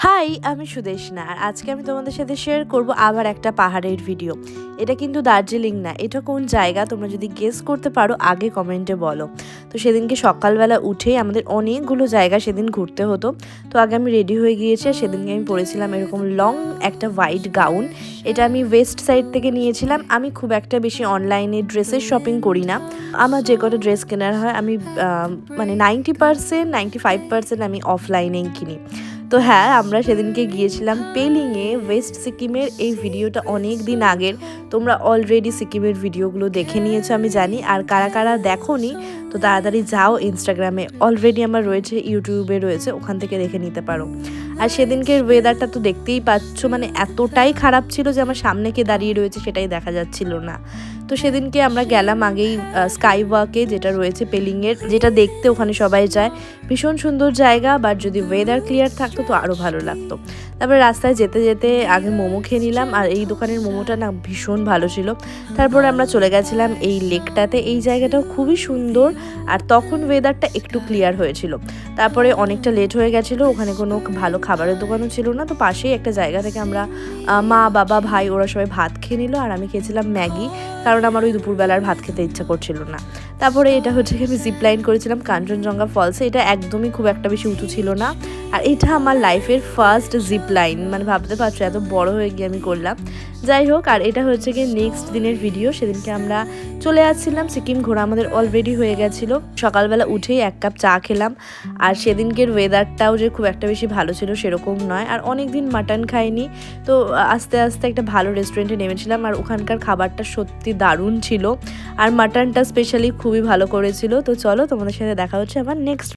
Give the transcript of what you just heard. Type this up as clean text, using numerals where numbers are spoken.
High, আমি সুদেশনা। আর আজকে আমি তোমাদের সাথে শেয়ার করব আবার একটা পাহাড়ের ভিডিও। এটা কিন্তু দার্জিলিং না, এটা কোন জায়গা তোমরা যদি গেস করতে পারো আগে কমেন্টে বলো। তো সেদিনকে সকালবেলা উঠেই আমাদের অনেকগুলো জায়গা সেদিন ঘুরতে হতো। তো আগে আমি রেডি হয়ে গিয়েছি, সেদিনকে আমি পরেছিলাম এরকম লং একটা হোয়াইট গাউন। এটা আমি ওয়েস্ট সাইড থেকে নিয়েছিলাম। আমি খুব একটা বেশি অনলাইনে ড্রেসের শপিং করি না। আমার যে কটা ড্রেস কেনার হয় আমি মানে 90% 95% আমি অফলাইনেই কিনি। তো হ্যাঁ, আমরা সেদিনকে গিয়েছিলাম পেলিংয়ে, ওয়েস্ট সিকিমের। এই ভিডিওটা অনেক দিন আগের, তোমরা অলরেডি সিকিমের ভিডিওগুলো দেখে নিয়েছো আমি জানি। আর কারা কারা দেখোনি তো তাড়াতাড়ি যাও, ইনস্টাগ্রামে অলরেডি আমার রয়েছে, ইউটিউবে রয়েছে, ওখান থেকে দেখে নিতে পারো। আর সেদিনকের ওয়েদারটা তো দেখতেই পাচ্ছ, মানে এতটাই খারাপ ছিল যে আমার সামনে কে দাঁড়িয়ে রয়েছে সেটাই দেখা যাচ্ছিল না। তো সেদিনকে আমরা গেলাম আগেই স্কাই ওয়াকে, যেটা রয়েছে পেলিংয়ের, যেটা দেখতে ওখানে সবাই যায়। ভীষণ সুন্দর জায়গা, বাট যদি ওয়েদার ক্লিয়ার থাকতো তো আরও ভালো লাগতো। তারপরে রাস্তায় যেতে যেতে আগে মোমো খেয়ে নিলাম, আর এই দোকানের মোমোটা না ভীষণ ভালো ছিল। তারপরে আমরা চলে গেছিলাম এই লেকটাতে। এই জায়গাটাও খুবই সুন্দর, আর তখন ওয়েদারটা একটু ক্লিয়ার হয়েছিল। তারপরে অনেকটা লেট হয়ে গেছিলো, ওখানে কোনো ভালো খাবারের দোকানও ছিল না। তো পাশেই একটা জায়গা থেকে আমরা মা, বাবা, ভাই ওরা সবাই ভাত খেয়ে নিল, আর আমি খেয়েছিলাম ম্যাগি, কারণ আমার ওই দুপুরবেলার ভাত খেতে ইচ্ছা করছিল না। তারপরে এটা হচ্ছে কি, আমি জিপলাইন করেছিলাম কাঞ্চনজঙ্ঘা ফলসে। এটা একদমই খুব একটা বেশি উঁচু ছিল না, আর এটা আমার লাইফের ফার্স্ট জিপলাইন, মানে ভাবতে পারছো এত বড় হয়ে গিয়ে আমি করলাম। যাই হোক, আর এটা হচ্ছে কি নেক্সট দিনের ভিডিও। সেদিনকে আমরা চলে আসছিলাম, সিকিম ঘোরা আমাদের অলরেডি হয়ে গেছিলো। সকালবেলা উঠেই 1 কাপ চা খেলাম। আর সেদিনকের ওয়েদারটাও যে খুব একটা বেশি ভালো ছিল সেরকম নয়, আর অনেক দিন মাটন খাইনি। তো আস্তে আস্তে একটা ভালো রেস্টুরেন্টে নেমেছিলাম, আর ওখানকার খাবারটা সত্যি দারুণ ছিল, আর মাটনটা স্পেশালি খুবই ভালো করেছিল। তো চলো, তোমাদের সাথে দেখা হচ্ছে আমার নেক্সট